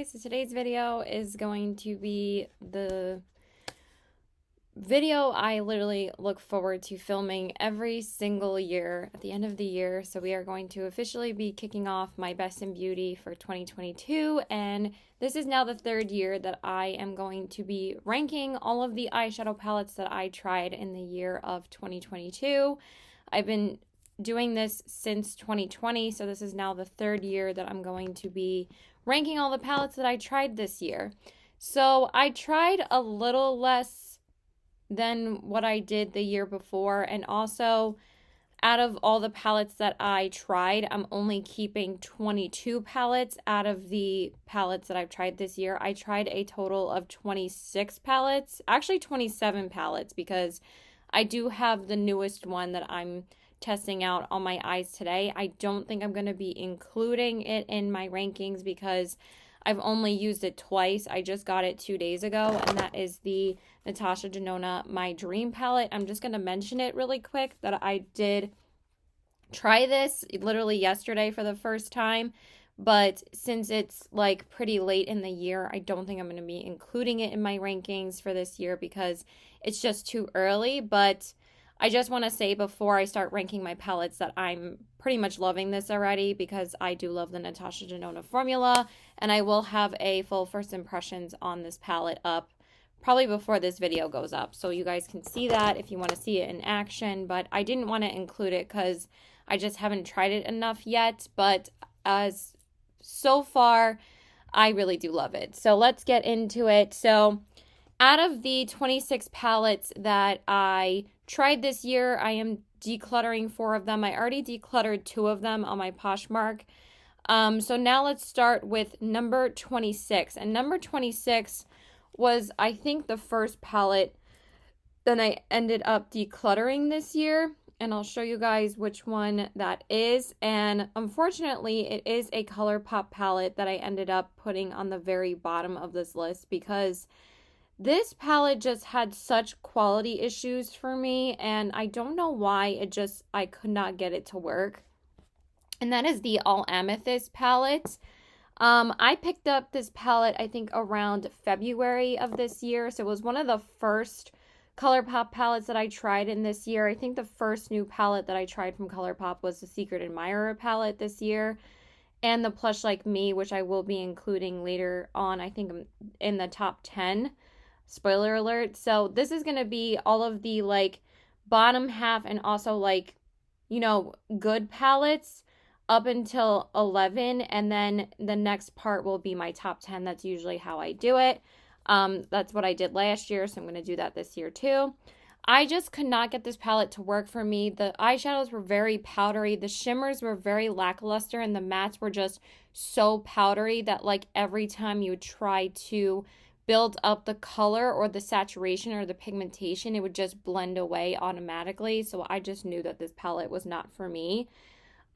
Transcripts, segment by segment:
guys, so today's video is going to be the video I literally look forward to filming every single year at the end of the year. So we are going to officially be kicking off my Best in Beauty for 2022, and this is now the third year that I am going to be ranking all of the eyeshadow palettes that I tried in the year of 2022. I've been doing this since 2020, so this is now the third year that I'm going to be ranking all the palettes that I tried this year. So I tried a little less than what I did the year before, and also out of all the palettes that I tried, I'm only keeping 22 palettes out of the palettes that I've tried this year. I tried a total of 26 palettes, actually 27 palettes, because I do have the newest one that I'm testing out on my eyes today. I don't think I'm going to be including it in my rankings because I've only used it twice. I just got it 2 days ago, and that is the Natasha Denona My Dream palette. I'm just going to mention it really quick that I did try this literally yesterday for the first time, but since it's like pretty late in the year, I don't think I'm going to be including it in my rankings for this year because it's just too early. But I just want to say before I start ranking my palettes that I'm pretty much loving this already because I do love the Natasha Denona formula, and I will have a full first impressions on this palette up probably before this video goes up, so you guys can see that if you want to see it in action. But I didn't want to include it because I just haven't tried it enough yet, but as so far I really do love it. So let's get into it. So out of the 26 palettes that I tried this year, I am decluttering 4 of them. I already decluttered 2 of them on my Poshmark. So now let's start with number 26. And number 26 was, I think, the first palette that I ended up decluttering this year. And I'll show you guys which one that is. And unfortunately, it is a ColourPop palette that I ended up putting on the very bottom of this list because this palette just had such quality issues for me, and I don't know why. I could not get it to work. And that is the All Amethyst palette. I picked up this palette, I think, around February of this year. So it was one of the first ColourPop palettes that I tried in this year. I think the first new palette that I tried from ColourPop was the Secret Admirer palette this year, and the Plush Like Me, which I will be including later on, I think, in the top 10. Spoiler alert. So this is going to be all of the like bottom half and also like, you know, good palettes up until 11, and then the next part will be my top 10. That's usually how I do it. That's what I did last year, so I'm going to do that this year too. I just could not get this palette to work for me. The eyeshadows were very powdery, the shimmers were very lackluster, and the mattes were just so powdery that like every time you try to build up the color or the saturation or the pigmentation, it would just blend away automatically. So I just knew that this palette was not for me.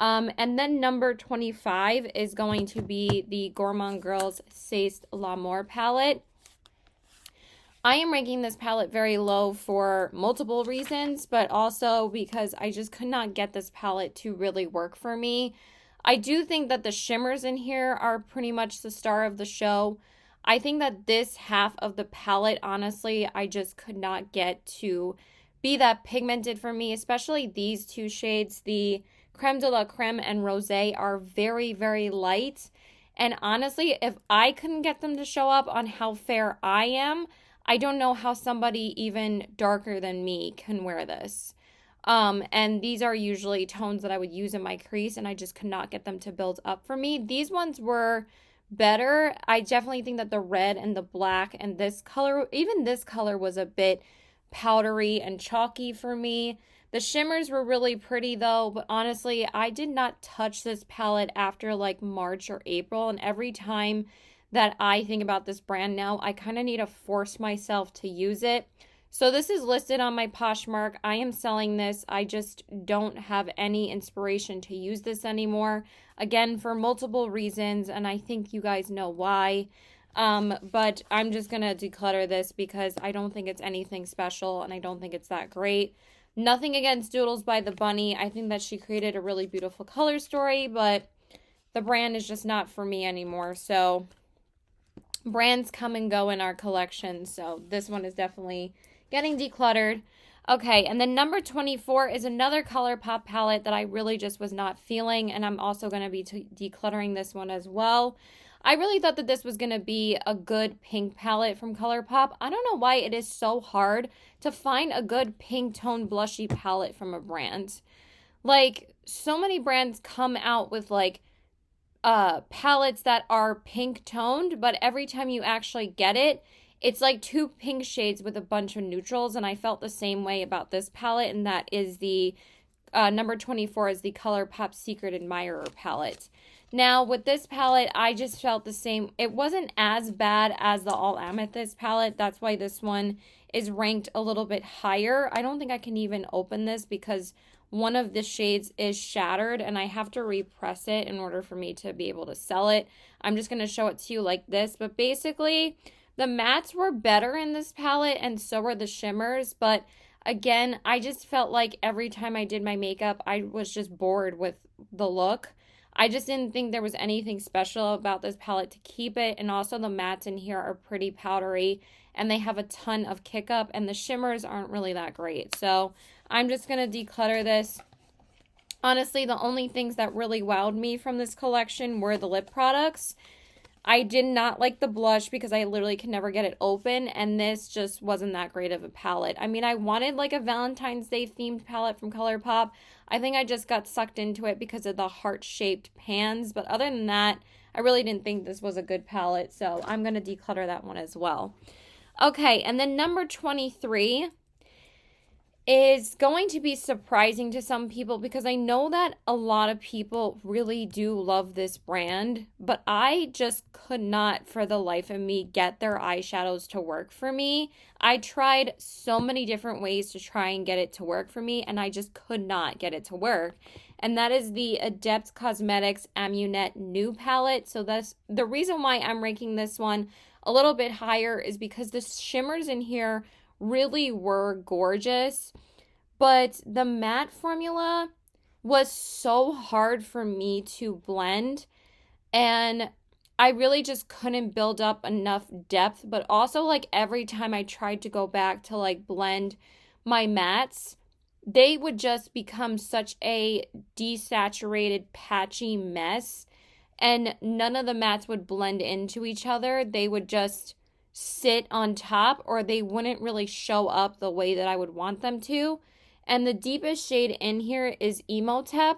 And then number 25 is going to be the Gourmand Girls C'est L'Amour palette. I am ranking this palette very low for multiple reasons, but also because I just could not get this palette to really work for me. I do think that the shimmers in here are pretty much the star of the show. I think that this half of the palette, honestly, I just could not get to be that pigmented for me, especially these 2 shades. The Creme de la Creme and Rosé are very, very light. And honestly, if I couldn't get them to show up on how fair I am, I don't know how somebody even darker than me can wear this. And these are usually tones that I would use in my crease, and I just could not get them to build up for me. These ones were better. I definitely think that the red and the black and this color, even this color, was a bit powdery and chalky for me. The shimmers were really pretty though, but honestly, I did not touch this palette after like March or April, and every time that I think about this brand now, I kind of need to force myself to use it. So this is listed on my Poshmark. I am selling this. I just don't have any inspiration to use this anymore. Again, for multiple reasons, and I think you guys know why. But I'm just going to declutter this because I don't think it's anything special, and I don't think it's that great. Nothing against Doodles by the Bunny. I think that she created a really beautiful color story, but the brand is just not for me anymore. So brands come and go in our collection, so this one is definitely getting decluttered. Okay, and then number 24 is another ColourPop palette that I really just was not feeling, and I'm also going to be decluttering this one as well. I really thought that this was going to be a good pink palette from ColourPop. I don't know why it is so hard to find a good pink tone blushy palette from a brand. Like, so many brands come out with like palettes that are pink toned, but every time you actually get it, it's like two pink shades with a bunch of neutrals, and I felt the same way about this palette, and that is the number 24 is the ColourPop Secret Admirer palette. Now, with this palette, I just felt the same. It wasn't as bad as the All Amethyst palette. That's why this one is ranked a little bit higher. I don't think I can even open this because one of the shades is shattered and I have to repress it in order for me to be able to sell it. I'm just going to show it to you like this. But basically, the mattes were better in this palette and so were the shimmers. But again, I just felt like every time I did my makeup, I was just bored with the look. I just didn't think there was anything special about this palette to keep it. And also the mattes in here are pretty powdery and they have a ton of kick up and the shimmers aren't really that great. So I'm just going to declutter this. Honestly, the only things that really wowed me from this collection were the lip products. I did not like the blush because I literally can never get it open, and this just wasn't that great of a palette. I mean, I wanted like a Valentine's Day themed palette from ColourPop. I think I just got sucked into it because of the heart-shaped pans, but other than that, I really didn't think this was a good palette, so I'm going to declutter that one as well. Okay, and then number 23 is going to be surprising to some people because I know that a lot of people really do love this brand, but I just could not for the life of me get their eyeshadows to work for me. I tried so many different ways to try and get it to work for me, and I just could not get it to work. And that is the Adept Cosmetics Amunet New palette. So that's the reason why I'm ranking this one a little bit higher is because the shimmers in here really were gorgeous, but the matte formula was so hard for me to blend, and I really just couldn't build up enough depth. But also, like, every time I tried to go back to like blend my mattes, they would just become such a desaturated patchy mess, and none of the mattes would blend into each other. They would just sit on top, or they wouldn't really show up the way that I would want them to. And the deepest shade in here is Emotep.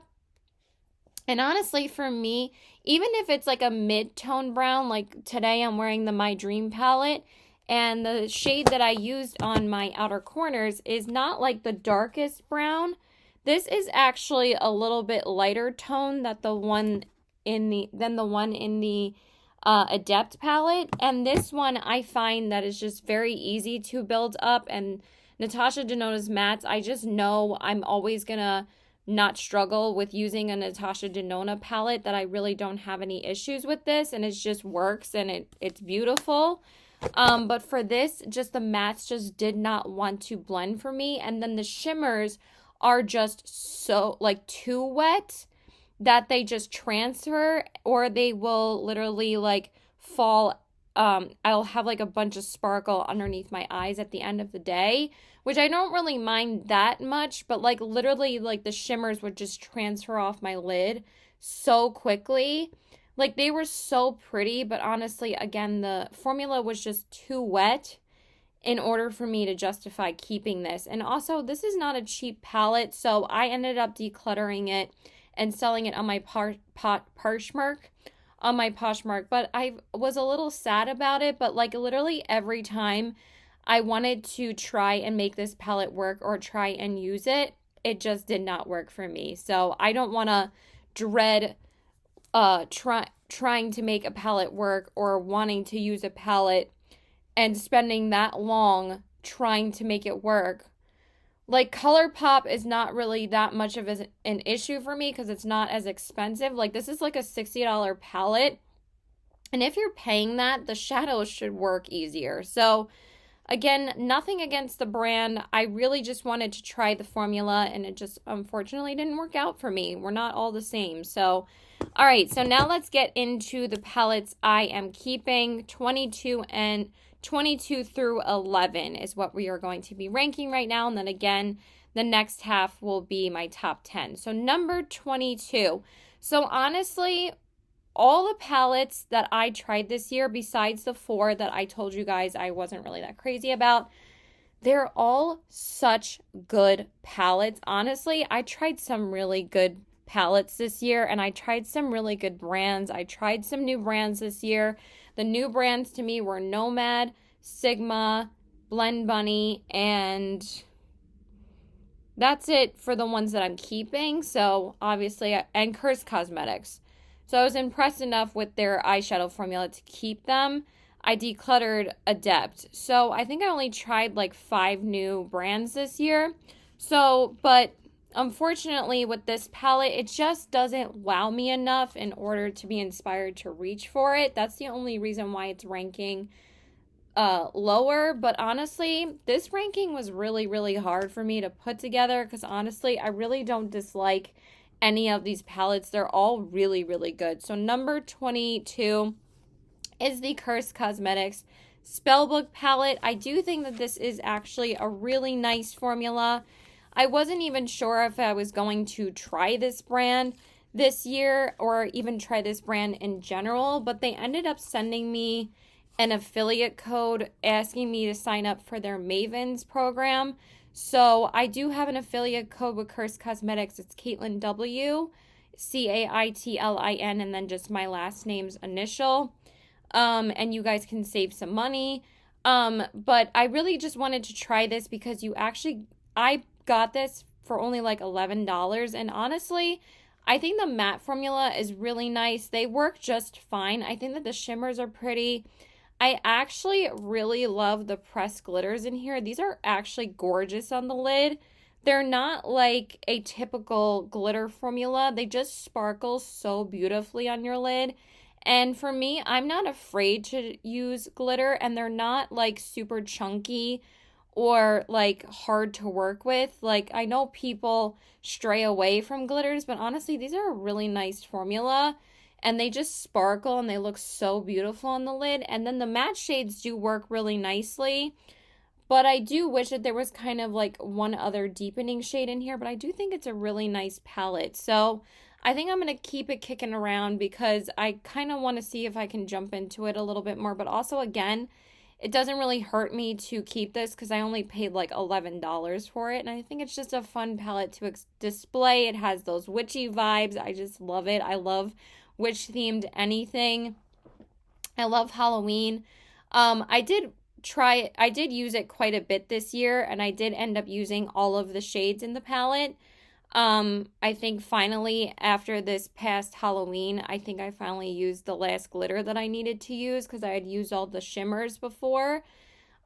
And honestly, for me, even if it's like a mid-tone brown, like today I'm wearing the My Dream palette, and the shade that I used on my outer corners is not like the darkest brown. This is actually a little bit lighter tone than the one in the Adept palette, and this one I find that is just very easy to build up. And Natasha Denona's mattes, I just know I'm always gonna not struggle with using a Natasha Denona palette, that I really don't have any issues with this, and it just works and it's beautiful. But for this, just the mattes just did not want to blend for me, and then the shimmers are just so like too wet that they just transfer, or they will literally like fall. I'll have like a bunch of sparkle underneath my eyes at the end of the day, which I don't really mind that much, but like literally like the shimmers would just transfer off my lid so quickly. Like, they were so pretty, but honestly, again, the formula was just too wet in order for me to justify keeping this. And also, this is not a cheap palette, so I ended up decluttering it and selling it on my Poshmark. But I was a little sad about it. But like literally every time I wanted to try and make this palette work or try and use it, it just did not work for me. So I don't want to dread trying to make a palette work or wanting to use a palette and spending that long trying to make it work. Like, ColourPop is not really that much of an issue for me because it's not as expensive. Like, this is like a $60 palette. And if you're paying that, the shadows should work easier. So, Again, nothing against the brand. I really just wanted to try the formula, and it just unfortunately didn't work out for me. We're not all the same. So, all right, so now let's get into the palettes I am keeping. 22 through 11 is what we are going to be ranking right now. And then again, the next half will be my top 10. So number 22. So honestly, all the palettes that I tried this year, besides the 4 that I told you guys I wasn't really that crazy about, they're all such good palettes. Honestly, I tried some really good palettes this year, and I tried some really good brands. I tried some new brands this year. The new brands to me were Nomad, Sigma, Blend Bunny, and that's it for the ones that I'm keeping. So obviously, and Curse Cosmetics. So I was impressed enough with their eyeshadow formula to keep them. I decluttered Adept. So I think I only tried like 5 new brands this year. So, but unfortunately with this palette, it just doesn't wow me enough in order to be inspired to reach for it. That's the only reason why it's ranking lower. But honestly, this ranking was really, really hard for me to put together because honestly, I really don't dislike any of these palettes. They're all really, really good. So number 22 is the Curse Cosmetics Spellbook palette. I do think that this is actually a really nice formula. I wasn't even sure if I was going to try this brand this year or even try this brand in general, but they ended up sending me an affiliate code asking me to sign up for their Mavens program. So I do have an affiliate code with Curse Cosmetics. It's Caitlin W, Caitlin, and then just my last name's initial. And you guys can save some money. But I really just wanted to try this because I got this for only like $11. And honestly, I think the matte formula is really nice. They work just fine. I think that the shimmers are pretty. I actually really love the pressed glitters in here. These are actually gorgeous on the lid. They're not like a typical glitter formula. They just sparkle so beautifully on your lid. And for me, I'm not afraid to use glitter, and they're not like super chunky or like hard to work with. Like I know people stray away from glitters, but honestly, these are a really nice formula. And they just sparkle and they look so beautiful on the lid. And then the matte shades do work really nicely. But I do wish that there was kind of like one other deepening shade in here. But I do think it's a really nice palette. So I think I'm going to keep it kicking around because I kind of want to see if I can jump into it a little bit more. But also, again, it doesn't really hurt me to keep this because I only paid like $11 for it. And I think it's just a fun palette to display. It has those witchy vibes. I just love it. I love witch themed anything. I love Halloween. I did use it quite a bit this year, and I did end up using all of the shades in the palette. I think finally after this past Halloween, I think I finally used the last glitter that I needed to use because I had used all the shimmers before.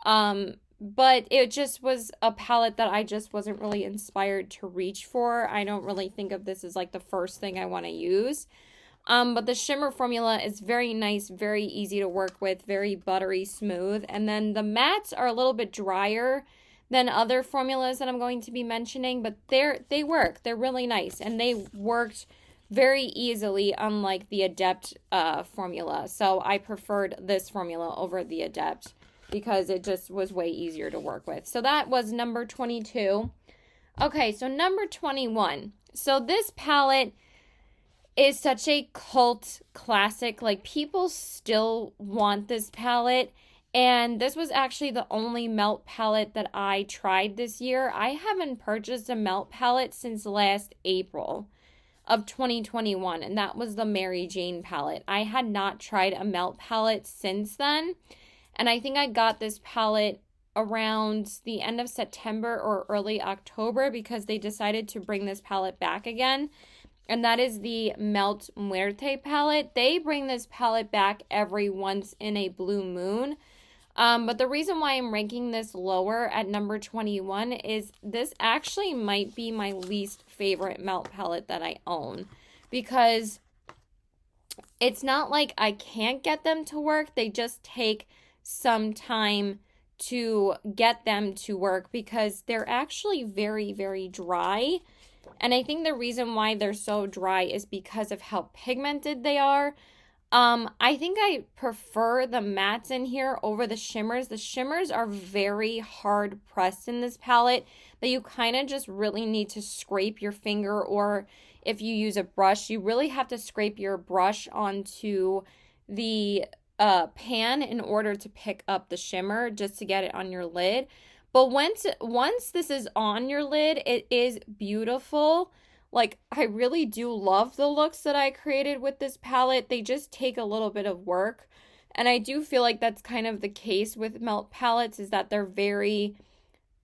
But it just was a palette that I just wasn't really inspired to reach for. I don't really think of this as like the first thing I want to use. But the shimmer formula is very nice, very easy to work with, very buttery smooth. And then the mattes are a little bit drier than other formulas that I'm going to be mentioning, but they work. They're really nice, and they worked very easily, unlike the Adept formula. So I preferred this formula over the Adept because it just was way easier to work with. So that was number 22. Okay, so number 21. So this palette is such a cult classic. Like, people still want this palette. And this was actually the only melt palette that I tried this year. I haven't purchased a melt palette since last April of 2021. And that was the Mary Jane palette. I had not tried a melt palette since then. And I think I got this palette around the end of September or early October because they decided to bring this palette back again. And that is the Melt Muerte palette. They bring this palette back every once in a blue moon. But the reason why I'm ranking this lower at number 21 is this actually might be my least favorite melt palette that I own. Because it's not like I can't get them to work. They just take some time to get them to work because they're actually very, very dry. And I think the reason why they're so dry is because of how pigmented they are. I think I prefer the mattes in here over the shimmers. The shimmers are very hard pressed in this palette that you kind of just really need to scrape your finger, or if you use a brush, you really have to scrape your brush onto the pan in order to pick up the shimmer just to get it on your lid. But once this is on your lid, it is beautiful. Like, I really do love the looks that I created with this palette. They just take a little bit of work. And I do feel like that's kind of the case with melt palettes, is that they're very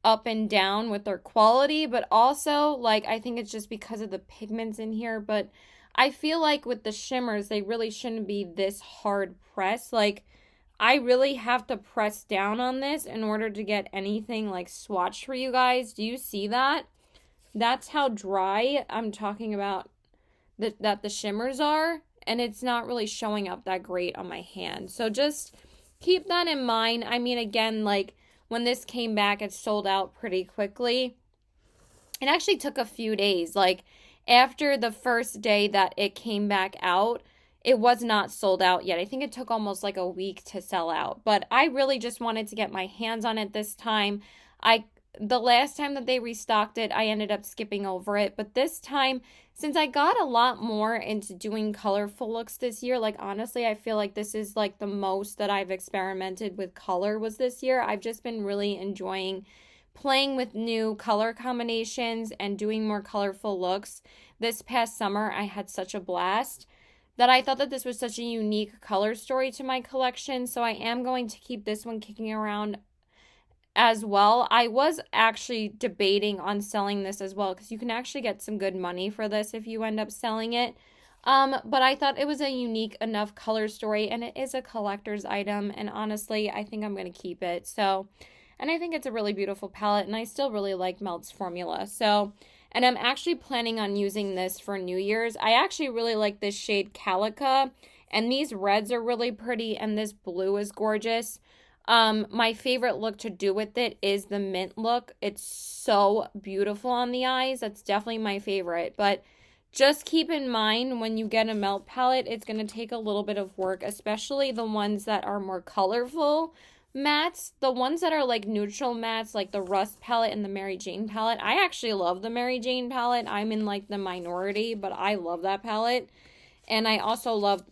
up and down with their quality. But also, like, I think it's just because of the pigments in here. But I feel like with the shimmers, they really shouldn't be this hard pressed. Like, I really have to press down on this in order to get anything, like, swatched for you guys. Do you see that? That's how dry I'm talking about that the shimmers are, and it's not really showing up that great on my hand. So just keep that in mind. I mean, again, like, when this came back, it sold out pretty quickly. It actually took a few days. Like, after the first day that it came back out, it was not sold out yet. I think it took almost like a week to sell out. But I really just wanted to get my hands on it this time. The last time that they restocked it, I ended up skipping over it. But this time, since I got a lot more into doing colorful looks this year, like, honestly, I feel like this is like the most that I've experimented with color was this year. I've just been really enjoying playing with new color combinations and doing more colorful looks. This past summer, I had such a blast that I thought that this was such a unique color story to my collection. So I am going to keep this one kicking around as well. I was actually debating on selling this as well, because you can actually get some good money for this if you end up selling it. But I thought it was a unique enough color story, and it is a collector's item, and honestly, I think I'm going to keep it. So, and I think it's a really beautiful palette, and I still really like Melt's formula. So, and I'm actually planning on using this for New Year's. I actually really like this shade Calica, and these reds are really pretty, and this blue is gorgeous. My favorite look to do with it is the mint look. It's so beautiful on the eyes. That's definitely my favorite. But just keep in mind, when you get a melt palette, it's going to take a little bit of work, especially the ones that are more colorful mattes. The ones that are like neutral mattes, like the Rust palette and the Mary Jane palette. I actually love the Mary Jane palette. I'm in like the minority, but I love that palette. And I also love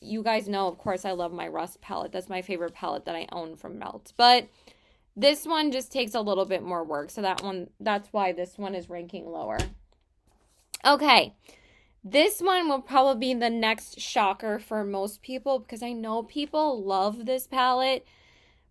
you guys know, of course, I love my Rust palette. That's my favorite palette that I own from Melt. But this one just takes a little bit more work. So that's why this one is ranking lower. Okay. This one will probably be the next shocker for most people, because I know people love this palette.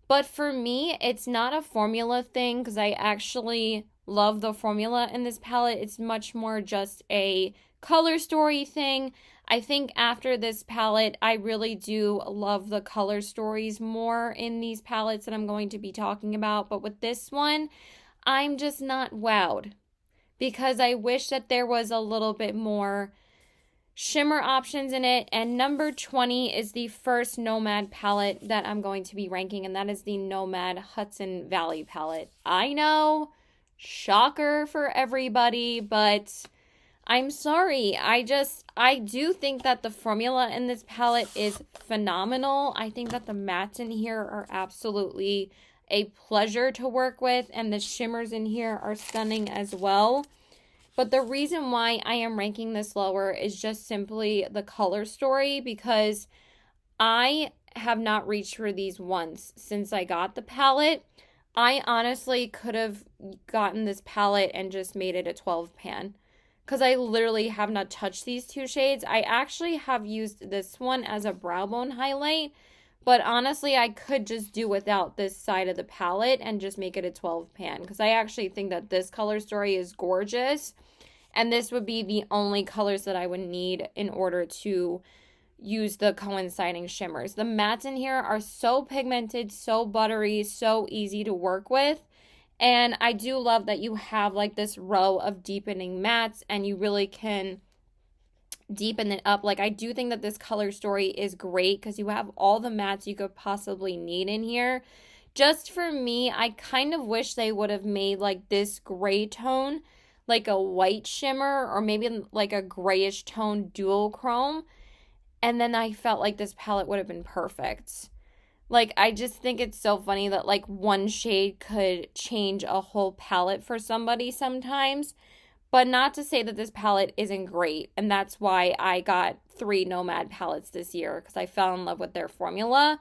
But for me, it's not a formula thing, because I actually love the formula in this palette. It's much more just a color story thing. I think after this palette, I really do love the color stories more in these palettes that I'm going to be talking about. But with this one, I'm just not wowed, because I wish that there was a little bit more shimmer options in it. And number 20 is the first Nomad palette that I'm going to be ranking, and that is the Nomad Hudson Valley palette. I know, shocker for everybody, but I'm sorry. I do think that the formula in this palette is phenomenal. I think that the mattes in here are absolutely a pleasure to work with, and the shimmers in here are stunning as well. But the reason why I am ranking this lower is just simply the color story, because I have not reached for these once since I got the palette. I honestly could have gotten this palette and just made it a 12 pan, because I literally have not touched these two shades. I actually have used this one as a brow bone highlight, but honestly, I could just do without this side of the palette and just make it a 12 pan, because I actually think that this color story is gorgeous, and this would be the only colors that I would need in order to use the coinciding shimmers. The mattes in here are so pigmented, so buttery, so easy to work with. And I do love that you have like this row of deepening mattes, and you really can deepen it up. Like, I do think that this color story is great, because you have all the mattes you could possibly need in here. just for me, I kind of wish they would have made like this gray tone, like a white shimmer, or maybe like a grayish tone dual chrome. And then I felt like this palette would have been perfect. Like, I just think it's so funny that like one shade could change a whole palette for somebody sometimes. But not to say that this palette isn't great. And that's why I got 3 Nomad palettes this year, because I fell in love with their formula.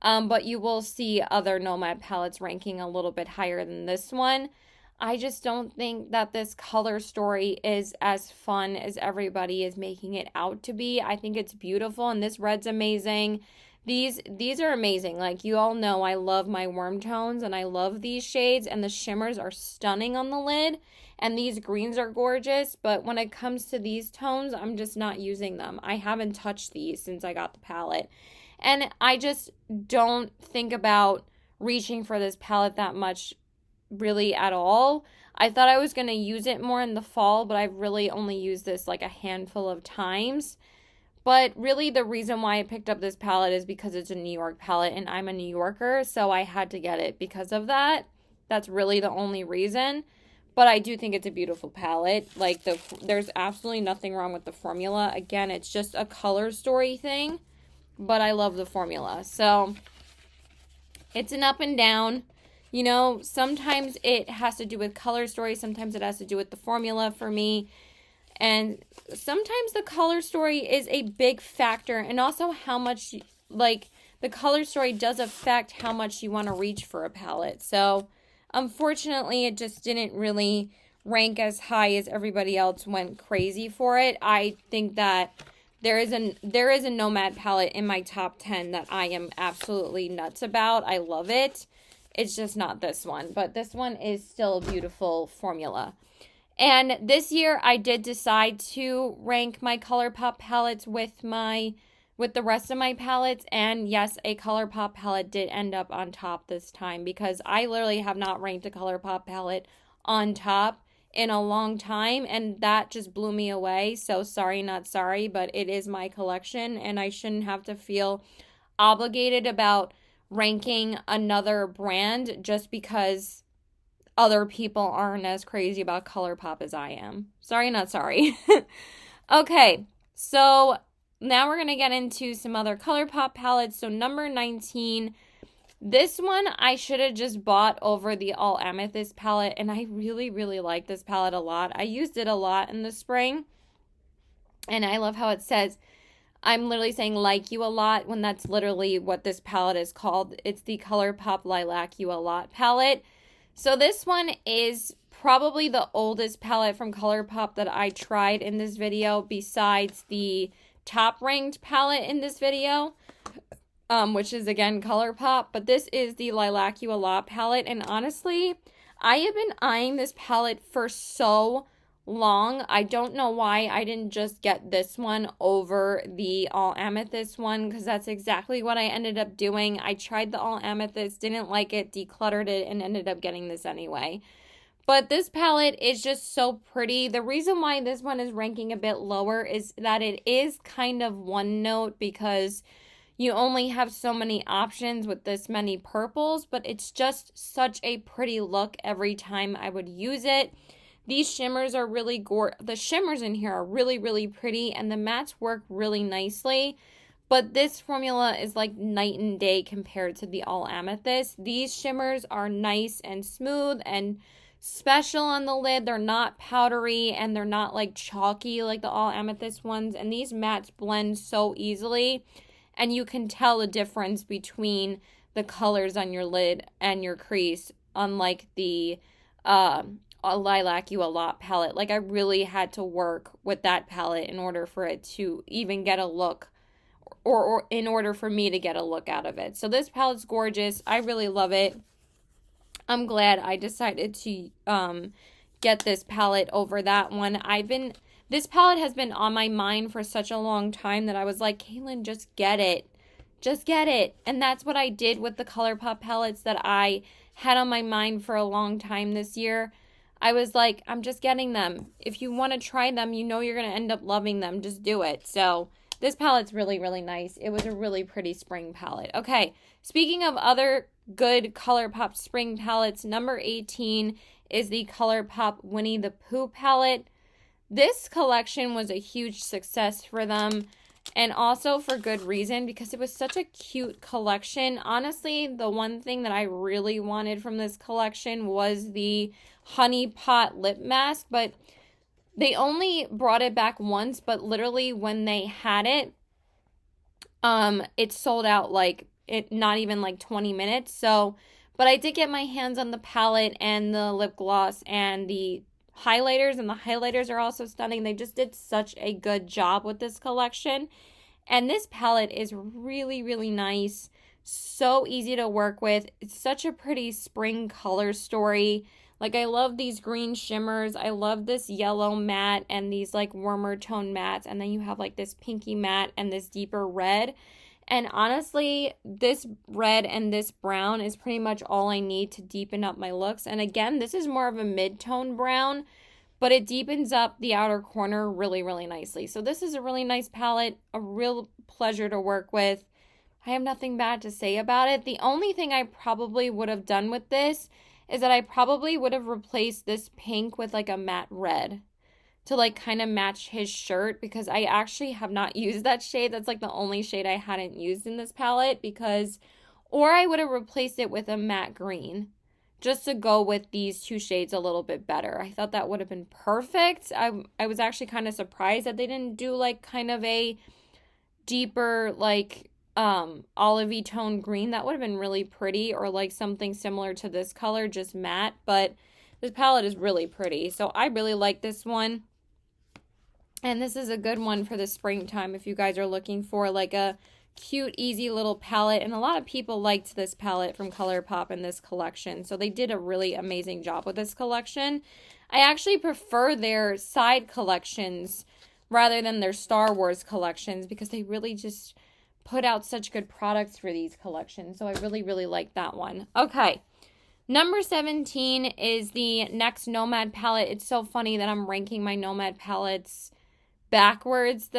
But you will see other Nomad palettes ranking a little bit higher than this one. I just don't think that this color story is as fun as everybody is making it out to be. I think it's beautiful, and this red's amazing. These are amazing. Like, you all know I love my warm tones, and I love these shades, and the shimmers are stunning on the lid, and these greens are gorgeous, but when it comes to these tones, I'm just not using them. I haven't touched these since I got the palette, and I just don't think about reaching for this palette that much really at all. I thought I was going to use it more in the fall, but I've really only used this like a handful of times. But really the reason why I picked up this palette is because it's a New York palette and I'm a New Yorker, so I had to get it because of that. That's really the only reason. But I do think it's a beautiful palette. Like, there's absolutely nothing wrong with the formula. Again, it's just a color story thing, but I love the formula. So it's an up and down. You know, sometimes it has to do with color story, sometimes it has to do with the formula for me, and sometimes the color story is a big factor, and also how much, like, the color story does affect how much you want to reach for a palette. So, unfortunately, it just didn't really rank as high as everybody else went crazy for it. I think that there is a Nomad palette in my top 10 that I am absolutely nuts about. I love it. It's just not this one, but this one is still a beautiful formula. And this year I did decide to rank my ColourPop palettes with the rest of my palettes, and yes, a ColourPop palette did end up on top this time, because I literally have not ranked a ColourPop palette on top in a long time, and that just blew me away. So sorry, not sorry, but it is my collection, and I shouldn't have to feel obligated about ranking another brand just because other people aren't as crazy about ColourPop as I am. Sorry, not sorry. Okay, so now we're going to get into some other ColourPop palettes. So number 19, this one I should have just bought over the All Amethyst palette, and I really, really like this palette a lot. I used it a lot in the spring, and I love how it says, I'm literally saying like you a lot when that's literally what this palette is called. It's the ColourPop Lilac You a Lot palette. So this one is probably the oldest palette from ColourPop that I tried in this video, besides the top ranked palette in this video, which is again ColourPop. But this is the Lilac You a Lot palette, and honestly, I have been eyeing this palette for so long. I don't know why I didn't just get this one over the All Amethyst one, because that's exactly what I ended up doing. I tried the All Amethyst, didn't like it, decluttered it, and ended up getting this anyway. But this palette is just so pretty. The reason why this one is ranking a bit lower is that it is kind of one note, because you only have so many options with this many purples, but it's just such a pretty look every time I would use it. These shimmers are really the shimmers in here are really, really pretty, and the mattes work really nicely. But this formula is like night and day compared to the All Amethyst. These shimmers are nice and smooth and special on the lid. They're not powdery, and they're not like chalky like the All Amethyst ones. And these mattes blend so easily, and you can tell the difference between the colors on your lid and your crease, unlike the Lilac You a Lot palette. Like, I really had to work with that palette in order for it to even get a look, or in order for me to get a look out of it. So this palette's gorgeous. I really love it. I'm glad I decided to get this palette over that one. This palette has been on my mind for such a long time that I was like, Caitlin, just get it. Just get it. And that's what I did with the ColourPop palettes that I had on my mind for a long time this year. I was like, I'm just getting them. If you want to try them, you know you're going to end up loving them. Just do it. So This palette's really, really nice. It was a really pretty spring palette. Okay, speaking of other good ColourPop spring palettes, number 18 is the ColourPop Winnie the Pooh palette. This collection was a huge success for them, and also for good reason, because it was such a cute collection. Honestly, the one thing that I really wanted from this collection was the Honey Pot lip mask, but they only brought it back once, but literally when they had it, it sold out like not even like 20 minutes. So, but I did get my hands on the palette and the lip gloss and the highlighters, and the highlighters are also stunning. They just did such a good job with this collection. And this palette is really, really nice. So easy to work with. It's such a pretty spring color story. Like, I love these green shimmers. I love this yellow matte and these like warmer tone mattes. And then you have like this pinky matte and this deeper red. And honestly, this red and this brown is pretty much all I need to deepen up my looks. And again, this is more of a mid-tone brown, but it deepens up the outer corner really, really nicely. So this is a really nice palette, a real pleasure to work with. I have nothing bad to say about it. The only thing I probably would have done with this is that I probably would have replaced this pink with like a matte red to like kind of match his shirt, because I actually have not used that shade. That's like the only shade I hadn't used in this palette, or I would have replaced it with a matte green just to go with these two shades a little bit better. I thought that would have been perfect. I was actually kind of surprised that they didn't do like kind of a deeper like olivey tone green. That would have been really pretty, or like something similar to this color, just matte. But this palette is really pretty, so I really like this one. And this is a good one for the springtime if you guys are looking for like a cute, easy little palette. And a lot of people liked this palette from ColourPop in this collection, so they did a really amazing job with this collection. I actually prefer their side collections rather than their Star Wars collections, because they really just put out such good products for these collections. So I really, really like that one. Okay. Number 17 is the NYX Nomad palette. It's so funny that I'm ranking my Nomad palettes backwards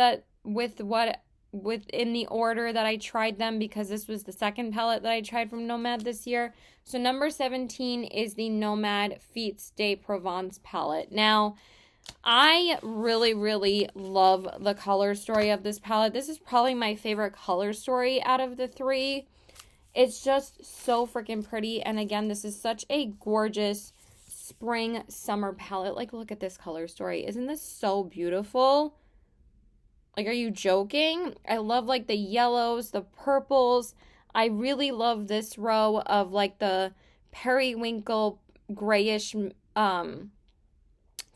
within the order that I tried them, because this was the second palette that I tried from Nomad this year. So number 17 is the Nomad Feats de Provence palette. Now, I really, really love the color story of this palette. This is probably my favorite color story out of the three. It's just so freaking pretty. And again, this is such a gorgeous spring summer palette. Like, look at this color story. Isn't this so beautiful? Like, are you joking? I love like the yellows, the purples. I really love this row of like the periwinkle grayish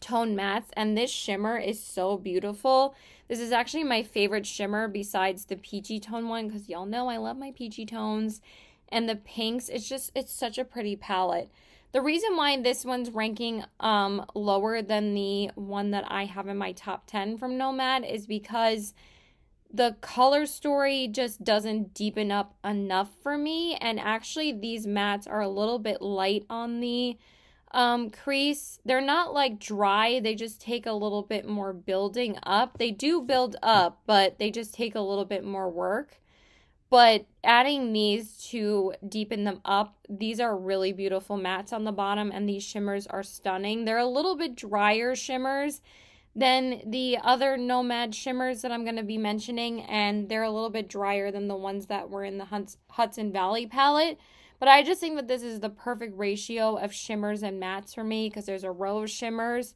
tone mattes, and this shimmer is so beautiful. This is actually my favorite shimmer besides the peachy tone one, because y'all know I love my peachy tones. And the pinks, it's such a pretty palette. The reason why this one's ranking lower than the one that I have in my top 10 from Nomad is because the color story just doesn't deepen up enough for me. And actually, these mattes are a little bit light on the crease. They're not like dry, they just take a little bit more building up. They do build up, but they just take a little bit more work. But adding these to deepen them up, these are really beautiful mattes on the bottom, and these shimmers are stunning. They're a little bit drier shimmers than the other Nomad shimmers that I'm going to be mentioning, and they're a little bit drier than the ones that were in the Hudson Valley palette. But I just think that this is the perfect ratio of shimmers and mattes for me, because there's a row of shimmers.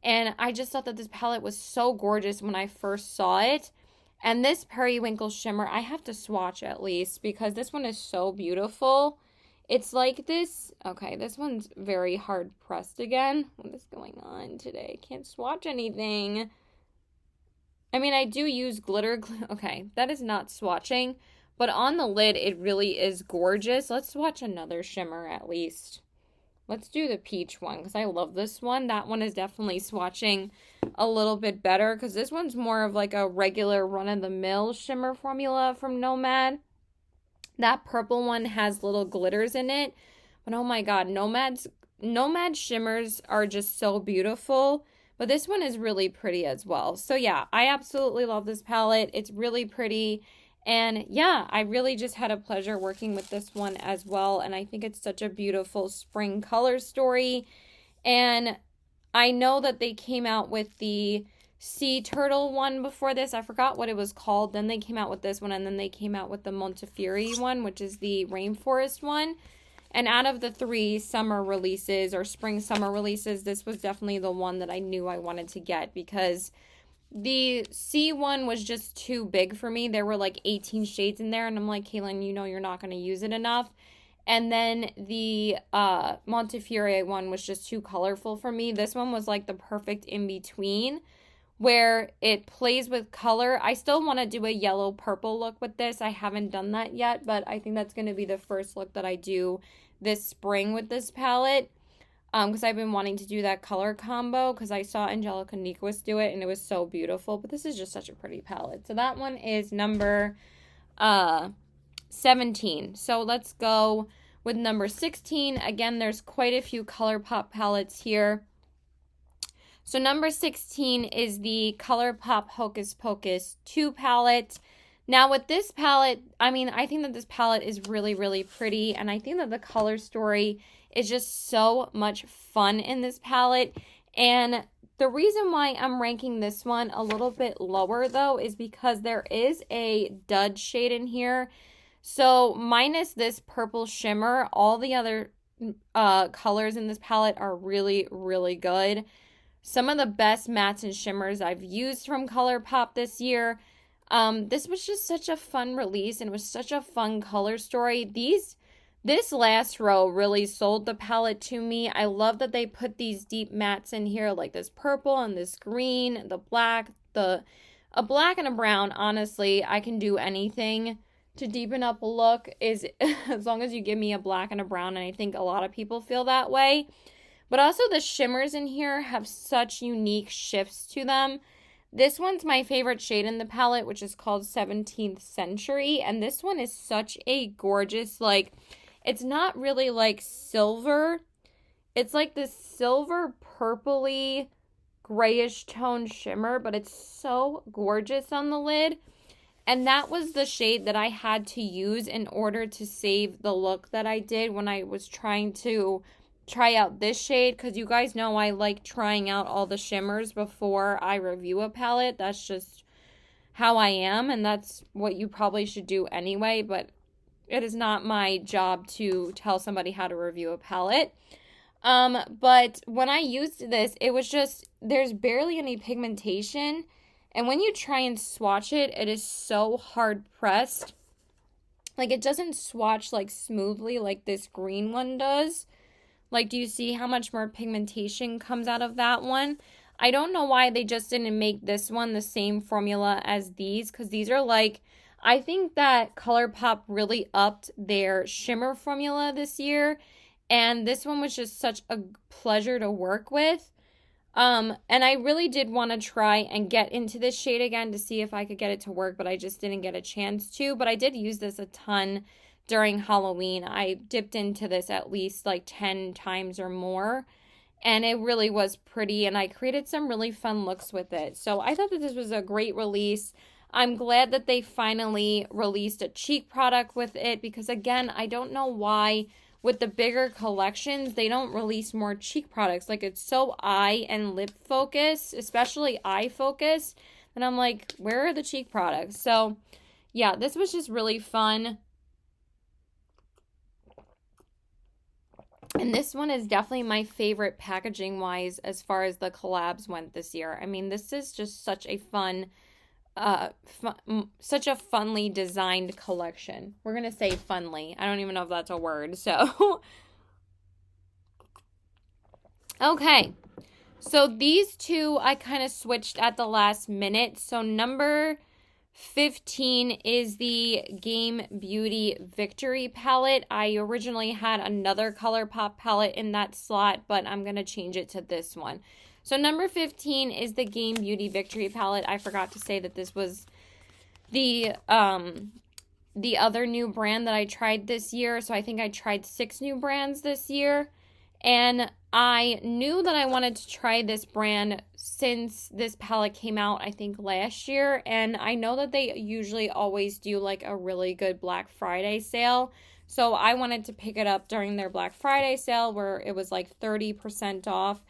And I just thought that this palette was so gorgeous when I first saw it. And this periwinkle shimmer, I have to swatch at least, because this one is so beautiful. It's like this. Okay, this one's very hard pressed again. What is going on today? Can't swatch anything. I mean, I do use glitter. Okay, that is not swatching. But on the lid, it really is gorgeous. Let's swatch another shimmer at least. Let's do the peach one, because I love this one. That one is definitely swatching a little bit better, because this one's more of like a regular run-of-the-mill shimmer formula from Nomad. That purple one has little glitters in it. But oh my god, Nomad shimmers are just so beautiful. But this one is really pretty as well. So yeah, I absolutely love this palette. It's really pretty. And yeah, I really just had a pleasure working with this one as well. And I think it's such a beautiful spring color story. And I know that they came out with the sea turtle one before this. I forgot what it was called. Then they came out with this one, and then they came out with the Montefiore one, which is the rainforest one. And out of the 3 summer releases or spring summer releases, this was definitely the one that I knew I wanted to get, because the sea one was just too big for me. There were like 18 shades in there, and I'm like, Kaylin, you know you're not going to use it enough. And then the Montefiore one was just too colorful for me. This one was like the perfect in-between, where it plays with color. I still want to do a yellow purple look with this. I haven't done that yet, but I think that's going to be the first look that I do this spring with this palette. Because I've been wanting to do that color combo, because I saw Angelica Nyquist do it and it was so beautiful. But this is just such a pretty palette. So that one is number 17. So let's go with number 16. Again, there's quite a few ColourPop palettes here. So number 16 is the ColourPop Hocus Pocus 2 palette. Now with this palette, I mean, I think that this palette is really, really pretty. And I think that the color story is just so much fun in this palette. And the reason why I'm ranking this one a little bit lower, though, is because there is a dud shade in here. So minus this purple shimmer, all the other colors in this palette are really, really good. Some of the best mattes and shimmers I've used from ColourPop this year. This was just such a fun release, and it was such a fun color story. This last row really sold the palette to me. I love that they put these deep mattes in here, like this purple and this green, the black, a black and a brown. Honestly, I can do anything to deepen up a look, is as long as you give me a black and a brown, and I think a lot of people feel that way. But also the shimmers in here have such unique shifts to them. This one's my favorite shade in the palette, which is called 17th Century. And this one is such a gorgeous, like, it's not really like silver. It's like this silver purpley grayish tone shimmer, but it's so gorgeous on the lid. And that was the shade that I had to use in order to save the look that I did when I was trying to try out this shade, because you guys know I like trying out all the shimmers before I review a palette. That's just how I am, and that's what you probably should do anyway, but it is not my job to tell somebody how to review a palette. But when I used this, it was just, there's barely any pigmentation, and when you try and swatch it, it is so hard pressed. Like, it doesn't swatch like smoothly like this green one does. Like, do you see how much more pigmentation comes out of that one? I don't know why they just didn't make this one the same formula as these, because these are like, I think that ColourPop really upped their shimmer formula this year, and this one was just such a pleasure to work with. And I really did want to try and get into this shade again to see if I could get it to work, but I just didn't get a chance to. But I did use this a ton during Halloween. I dipped into this at least like 10 times or more, and it really was pretty, and I created some really fun looks with it. So I thought that this was a great release. I'm glad that they finally released a cheek product with it, because again, I don't know why with the bigger collections they don't release more cheek products. Like, it's so eye and lip focused, especially eye focused, and I'm like, where are the cheek products? So yeah, this was just really fun. And this one is definitely my favorite packaging-wise as far as the collabs went this year. I mean, this is just such a fun, such a funly designed collection. We're going to say funly. I don't even know if that's a word, so. Okay. So these two I kind of switched at the last minute. So number 15 is the Game Beauty Victory palette. I originally had another ColourPop palette in that slot, but I'm going to change it to this one. So number 15 is the Game Beauty Victory palette. I forgot to say that this was the other new brand that I tried this year. So I think I tried 6 new brands this year. And I knew that I wanted to try this brand since this palette came out, I think last year. And I know that they usually always do like a really good Black Friday sale. So I wanted to pick it up during their Black Friday sale where it was like 30% off.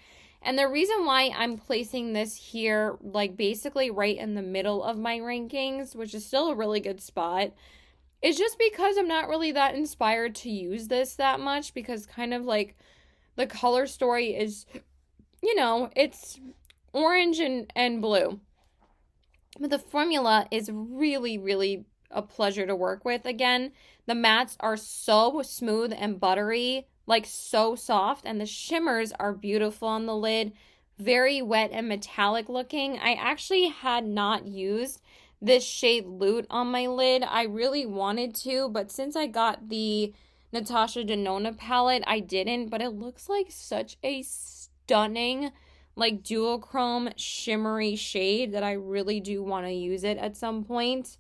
And the reason why I'm placing this here, like basically right in the middle of my rankings, which is still a really good spot, is just because I'm not really that inspired to use this that much, because kind of like the color story is, it's orange and blue. But the formula is really, really a pleasure to work with. Again, the mattes are so smooth and buttery, like so soft, and the shimmers are beautiful on the lid. Very wet and metallic looking. I actually had not used this shade Loot on my lid. I really wanted to, but since I got the Natasha Denona palette, I didn't, but it looks like such a stunning, like duochrome shimmery shade that I really do want to use it at some point.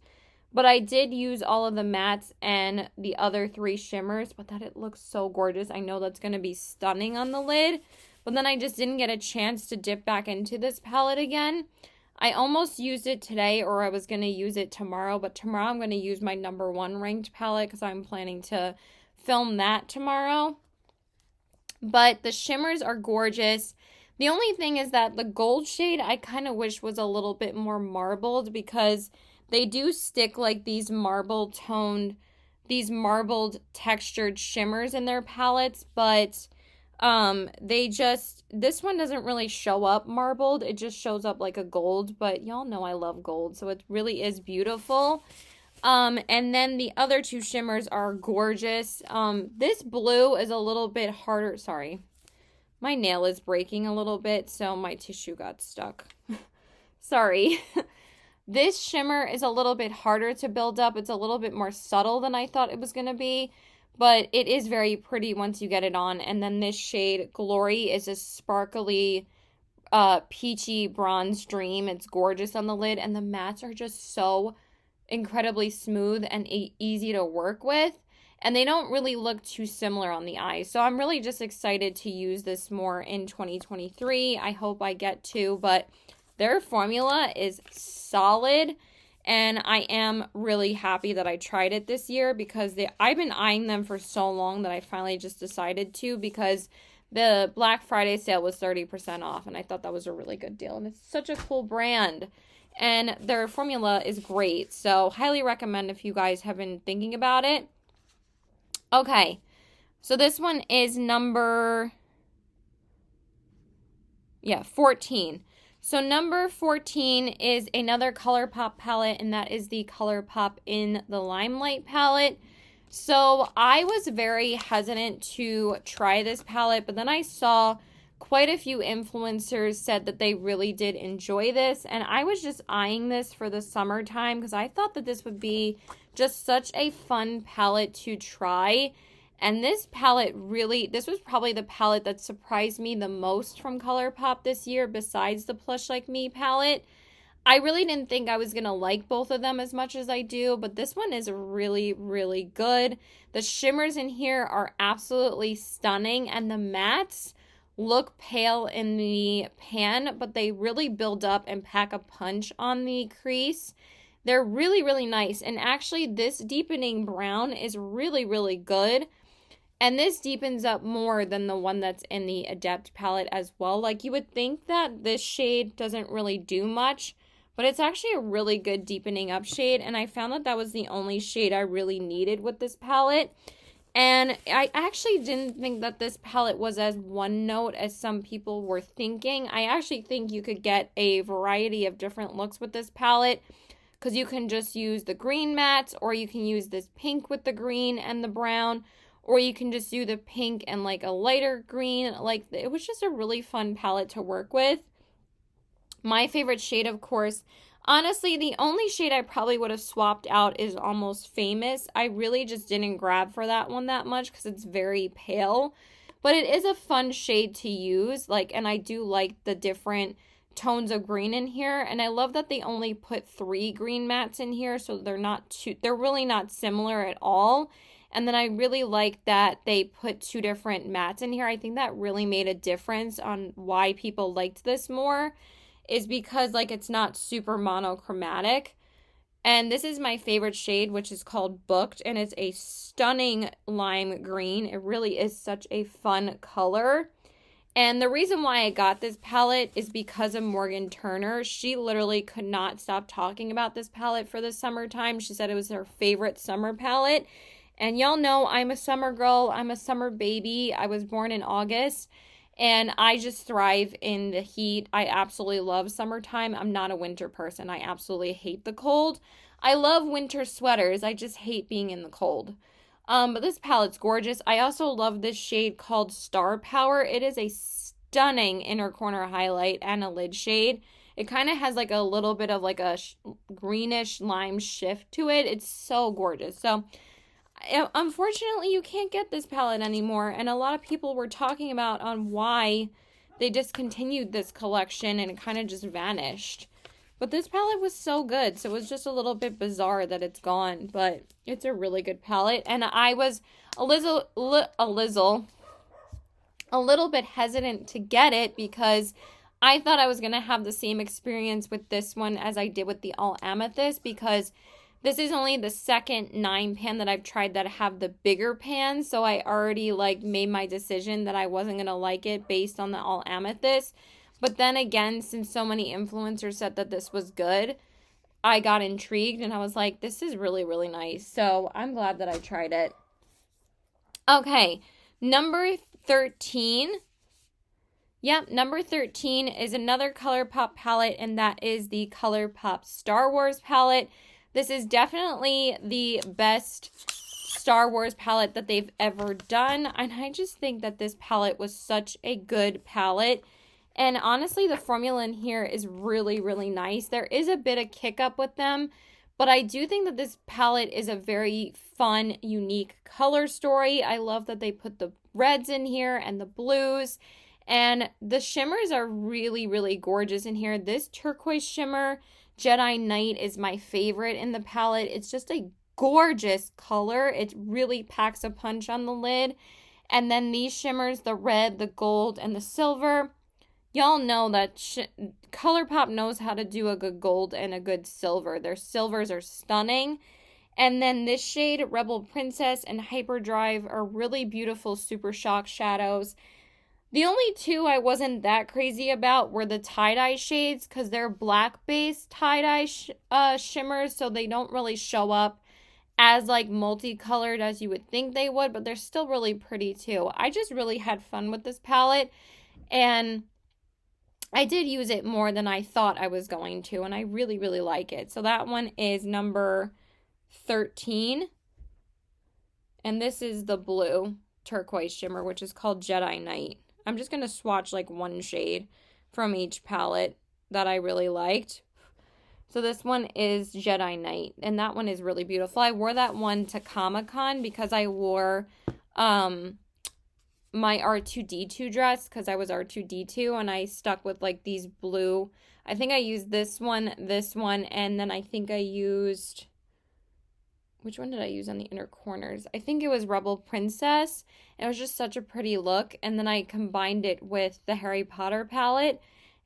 But I did use all of the mattes and the other 3 shimmers, but that it looks so gorgeous. I know that's going to be stunning on the lid, but then I just didn't get a chance to dip back into this palette again. I almost used it today, or I was going to use it tomorrow, but tomorrow I'm going to use my #1 ranked palette because I'm planning to film that tomorrow. But the shimmers are gorgeous. The only thing is that the gold shade I kind of wish was a little bit more marbled, because they do stick like these marbled textured shimmers in their palettes, but this one doesn't really show up marbled. It just shows up like a gold, but y'all know I love gold, so it really is beautiful. And then the other 2 shimmers are gorgeous. This blue is a little bit harder. Sorry, my nail is breaking a little bit, so my tissue got stuck. Sorry. This shimmer is a little bit harder to build up. It's a little bit more subtle than I thought it was going to be, but it is very pretty once you get it on. And then this shade, Glory, is a sparkly, peachy bronze dream. It's gorgeous on the lid, and the mattes are just so incredibly smooth and easy to work with, and they don't really look too similar on the eye. So I'm really just excited to use this more in 2023. I hope I get to, but their formula is solid, and I am really happy that I tried it this year, because I've been eyeing them for so long that I finally just decided to, because the Black Friday sale was 30% off, and I thought that was a really good deal, and it's such a cool brand, and their formula is great, so highly recommend if you guys have been thinking about it. Okay, so this one is number 14. So number 14 is another ColourPop palette, and that is the ColourPop in the Limelight palette. So I was very hesitant to try this palette, but then I saw quite a few influencers said that they really did enjoy this, and I was just eyeing this for the summertime because I thought that this would be just such a fun palette to try. And this palette this was probably the palette that surprised me the most from ColourPop this year, besides the Plush Like Me palette. I really didn't think I was going to like both of them as much as I do, but this one is really, really good. The shimmers in here are absolutely stunning, and the mattes look pale in the pan, but they really build up and pack a punch on the crease. They're really, really nice, and actually this deepening brown is really, really good. And this deepens up more than the one that's in the Adept palette as well. Like, you would think that this shade doesn't really do much, but it's actually a really good deepening up shade. And I found that that was the only shade I really needed with this palette. And I actually didn't think that this palette was as one note as some people were thinking. I actually think you could get a variety of different looks with this palette, because you can just use the green mattes, or you can use this pink with the green and the brown, or you can just do the pink and like a lighter green. Like, it was just a really fun palette to work with. My favorite shade, of course, honestly, the only shade I probably would have swapped out is Almost Famous. I really just didn't grab for that one that much because it's very pale, but it is a fun shade to use. Like, and I do like the different tones of green in here, and I love that they only put 3 green mattes in here, so they're really not similar at all. And then I really like that they put 2 different mattes in here. I think that really made a difference on why people liked this more, is because like it's not super monochromatic. And this is my favorite shade, which is called Booked, and it's a stunning lime green. It really is such a fun color. And the reason why I got this palette is because of Morgan Turner. She literally could not stop talking about this palette for the summertime. She said it was her favorite summer palette. And y'all know I'm a summer girl. I'm a summer baby. I was born in August. And I just thrive in the heat. I absolutely love summertime. I'm not a winter person. I absolutely hate the cold. I love winter sweaters. I just hate being in the cold. But this palette's gorgeous. I also love this shade called Star Power. It is a stunning inner corner highlight and a lid shade. It kind of has like a little bit of like a greenish lime shift to it. It's so gorgeous. So unfortunately, you can't get this palette anymore. And a lot of people were talking about on why they discontinued this collection and it kind of just vanished. But this palette was so good, so it was just a little bit bizarre that it's gone. But it's a really good palette. And I was a little bit hesitant to get it because I thought I was going to have the same experience with this one as I did with the All Amethyst, because this is only the second 9 pan that I've tried that have the bigger pan. So I already like made my decision that I wasn't going to like it based on the All Amethyst. But then again, since so many influencers said that this was good, I got intrigued and I was like, this is really, really nice. So I'm glad that I tried it. Okay, number 13. Yep, number 13 is another ColourPop palette, and that is the ColourPop Star Wars palette. This is definitely the best Star Wars palette that they've ever done. And I just think that this palette was such a good palette. And honestly, the formula in here is really, really nice. There is a bit of kick up with them, but I do think that this palette is a very fun, unique color story. I love that they put the reds in here and the blues, and the shimmers are really, really gorgeous in here. This turquoise shimmer, Jedi Knight, is my favorite in the palette. It's just a gorgeous color. It really packs a punch on the lid. And then these shimmers, the red, the gold, and the silver. Y'all know that ColourPop knows how to do a good gold and a good silver. Their silvers are stunning. And then this shade, Rebel Princess and Hyperdrive, are really beautiful Super Shock shadows. The only 2 I wasn't that crazy about were the tie-dye shades, because they're black-based tie-dye shimmers, so they don't really show up as like multicolored as you would think they would, but they're still really pretty too. I just really had fun with this palette, and I did use it more than I thought I was going to, and I really, really like it. So that one is number 13. And this is the blue turquoise shimmer, which is called Jedi Knight. I'm just going to swatch like one shade from each palette that I really liked. So this one is Jedi Knight, and that one is really beautiful. I wore that one to Comic-Con because I wore my R2-D2 dress, because I was R2-D2, and I stuck with like these blue. I think I used this one, and then I think I used, which one did I use on the inner corners? I think it was Rebel Princess. It was just such a pretty look, and then I combined it with the Harry Potter palette,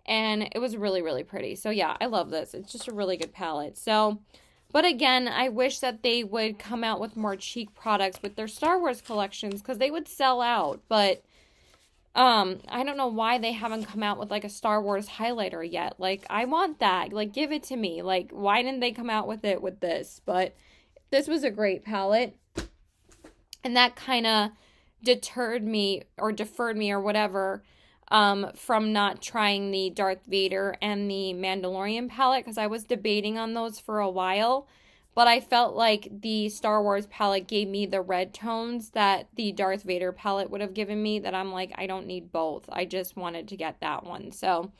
and it was really, really pretty. So yeah, I love this. It's just a really good palette. So, but again, I wish that they would come out with more cheek products with their Star Wars collections, because they would sell out. But I don't know why they haven't come out with like a Star Wars highlighter yet. Like, I want that. Like, give it to me. Like, why didn't they come out with it with this? But this was a great palette, and that kind of deferred me or whatever from not trying the Darth Vader and the Mandalorian palette, because I was debating on those for a while, but I felt like the Star Wars palette gave me the red tones that the Darth Vader palette would have given me, that I'm like, I don't need both. I just wanted to get that one. So,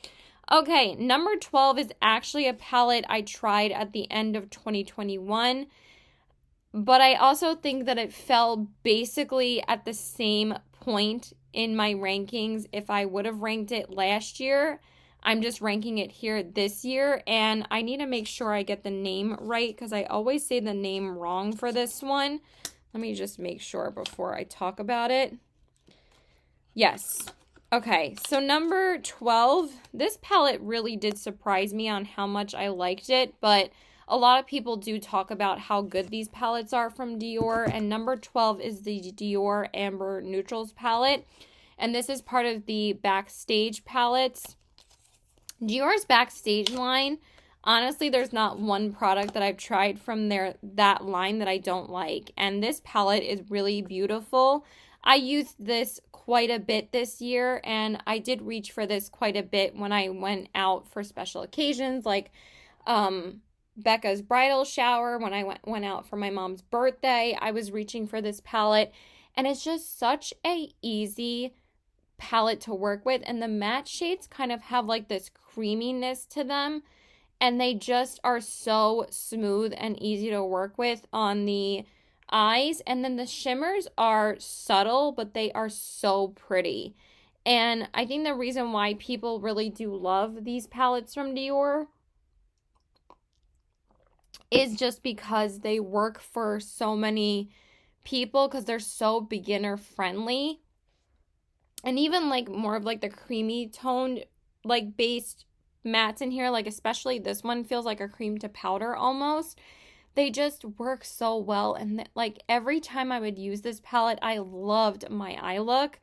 okay, number 12 is actually a palette I tried at the end of 2021, but I also think that it fell basically at the same point in my rankings if I would have ranked it last year. I'm just ranking it here this year, and I need to make sure I get the name right, because I always say the name wrong for this one. Let me just make sure before I talk about it. Yes. Okay, so number 12, this palette really did surprise me on how much I liked it, but a lot of people do talk about how good these palettes are from Dior, and number 12 is the Dior Amber Neutrals palette, and this is part of the Backstage palettes. Dior's Backstage line, honestly, there's not one product that I've tried from that line that I don't like, and this palette is really beautiful. I used this quite a bit this year, and I did reach for this quite a bit when I went out for special occasions, like Becca's bridal shower, when I went out for my mom's birthday. I was reaching for this palette, and it's just such a easy palette to work with, and the matte shades kind of have like this creaminess to them, and they just are so smooth and easy to work with on the eyes. And then the shimmers are subtle, but they are so pretty. And I think the reason why people really do love these palettes from Dior is just because they work for so many people, because they're so beginner friendly. And even like more of like the creamy toned like based mattes in here, like especially this one feels like a cream to powder almost. They just work so well, and like every time I would use this palette, I loved my eye look,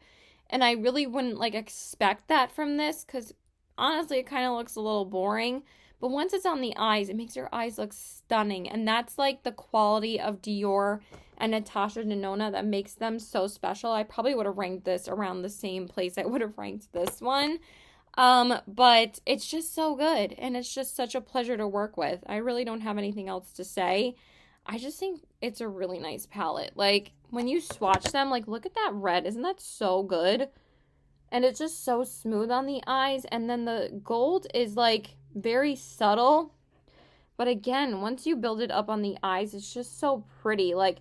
and I really wouldn't like expect that from this, because honestly it kind of looks a little boring, but once it's on the eyes, it makes your eyes look stunning, and that's like the quality of Dior and Natasha Denona that makes them so special. I probably would have ranked this around the same place I would have ranked this one. But it's just so good, and it's just such a pleasure to work with. I really don't have anything else to say. I just think it's a really nice palette. Like, when you swatch them, like, look at that red. Isn't that so good? And it's just so smooth on the eyes, and then the gold is, like, very subtle. But again, once you build it up on the eyes, it's just so pretty. Like,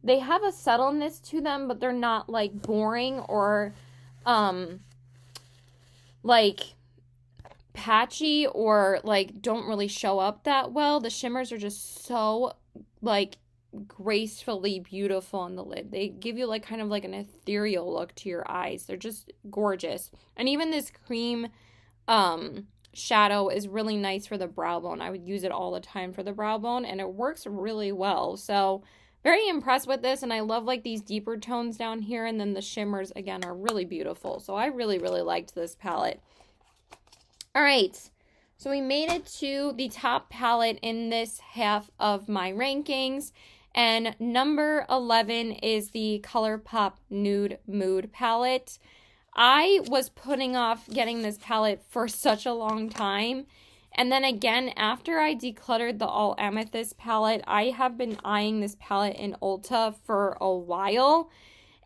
they have a subtleness to them, but they're not, like, boring or, like patchy or like don't really show up that well. The shimmers are just so like gracefully beautiful on the lid. They give you like kind of like an ethereal look to your eyes. They're just gorgeous. And even this cream shadow is really nice for the brow bone. I would use it all the time for the brow bone, and it works really well. So very impressed with this, and I love like these deeper tones down here, and then the shimmers again are really beautiful. So I really liked this palette. All right, so we made it to the top palette in this half of my rankings, and number 11 is the ColourPop Nude Mood palette. I was putting off getting this palette for such a long time. And then again, after I decluttered the All Amethyst palette, I have been eyeing this palette in Ulta for a while.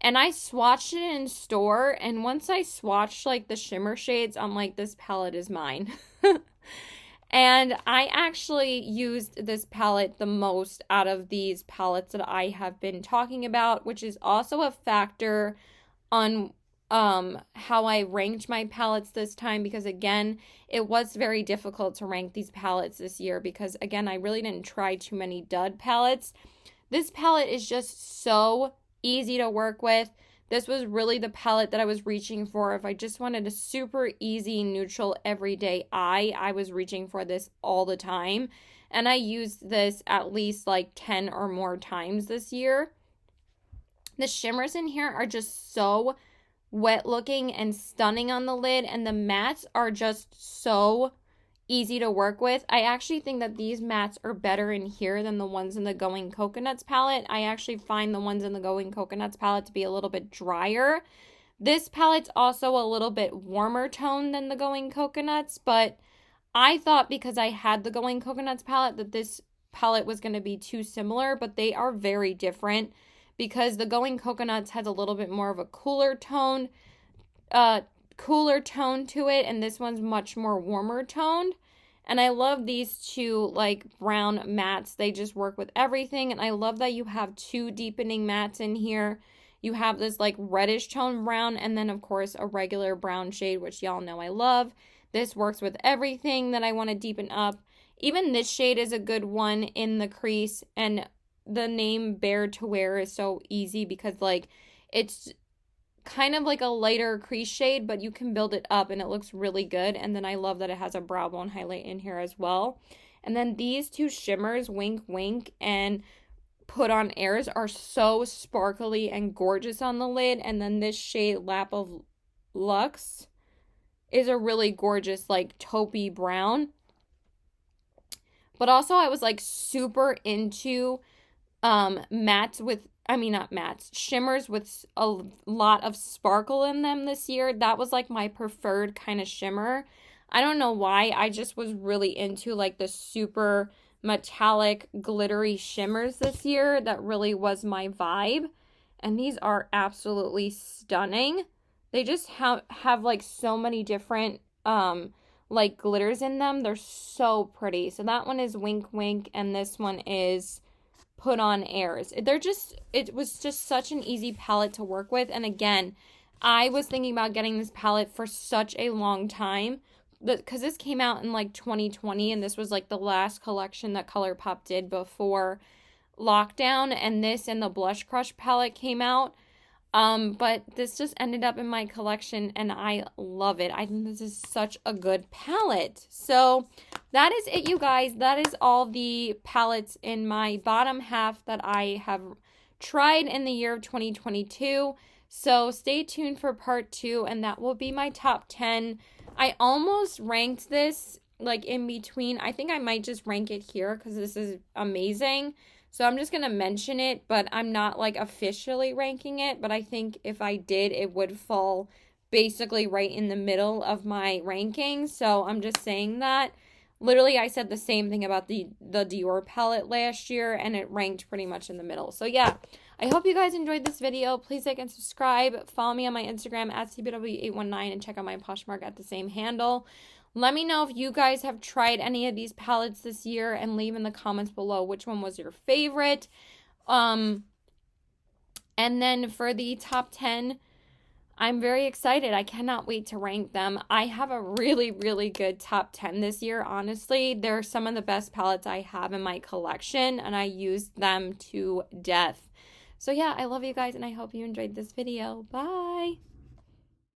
And I swatched it in store, and once I swatched like the shimmer shades, I'm like, this palette is mine. And I actually used this palette the most out of these palettes that I have been talking about, which is also a factor on how I ranked my palettes this time, because again, it was very difficult to rank these palettes this year because again, I really didn't try too many dud palettes. This palette is just so easy to work with. This was really the palette that I was reaching for. If I just wanted a super easy, neutral, everyday eye, I was reaching for this all the time. And I used this at least like 10 or more times this year. The shimmers in here are just so wet looking and stunning on the lid, and the mattes are just so easy to work with. I actually think that these mattes are better in here than the ones in the Going Coconuts palette. I actually find the ones in the Going Coconuts palette to be a little bit drier. This palette's also a little bit warmer toned than the Going Coconuts, but I thought because I had the Going Coconuts palette that this palette was going to be too similar, but they are very different, because the Going Coconuts has a little bit more of a cooler tone to it, and this one's much more warmer toned. And I love these two like brown mattes. They just work with everything, and I love that you have two deepening mattes in here. You have this like reddish tone brown, and then of course a regular brown shade, which y'all know I love. This works with everything that I want to deepen up. Even this shade is a good one in the crease, and the name Bare to Wear is so easy because, like, it's kind of like a lighter crease shade, but you can build it up and it looks really good. And then I love that it has a brow bone highlight in here as well. And then these two shimmers, Wink Wink and Put On Airs, are so sparkly and gorgeous on the lid. And then this shade, Lap of Luxe, is a really gorgeous, like, taupey brown. But also I was, like, super into mattes with, I mean, not mattes, shimmers with a lot of sparkle in them this year. That was, like, my preferred kind of shimmer. I don't know why. I just was really into, like, the super metallic glittery shimmers this year. That really was my vibe. And these are absolutely stunning. They just have like so many different like glitters in them. They're so pretty. So that one is Wink Wink and this one is Put On Airs. It was just such an easy palette to work with. And again, I was thinking about getting this palette for such a long time, because this came out in like 2020 and this was like the last collection that ColourPop did before lockdown, and this and the Blush Crush palette came out. But this just ended up in my collection and I love it. I think this is such a good palette. So that is it, you guys. That is all the palettes in my bottom half that I have tried in the year of 2022. So stay tuned for part 2 and that will be my top 10. I almost ranked this like in between. I think I might just rank it here because this is amazing. So I'm just going to mention it, but I'm not like officially ranking it. But I think if I did, it would fall basically right in the middle of my ranking. So I'm just saying that. Literally, I said the same thing about the Dior palette last year, and it ranked pretty much in the middle. So yeah, I hope you guys enjoyed this video. Please like and subscribe. Follow me on my Instagram at CBW819 and check out my Poshmark at the same handle. Let me know if you guys have tried any of these palettes this year and leave in the comments below which one was your favorite. And then for the top 10, I'm very excited. I cannot wait to rank them. I have a really, really good top 10 this year, honestly. They're some of the best palettes I have in my collection, and I use them to death. So yeah, I love you guys, and I hope you enjoyed this video. Bye!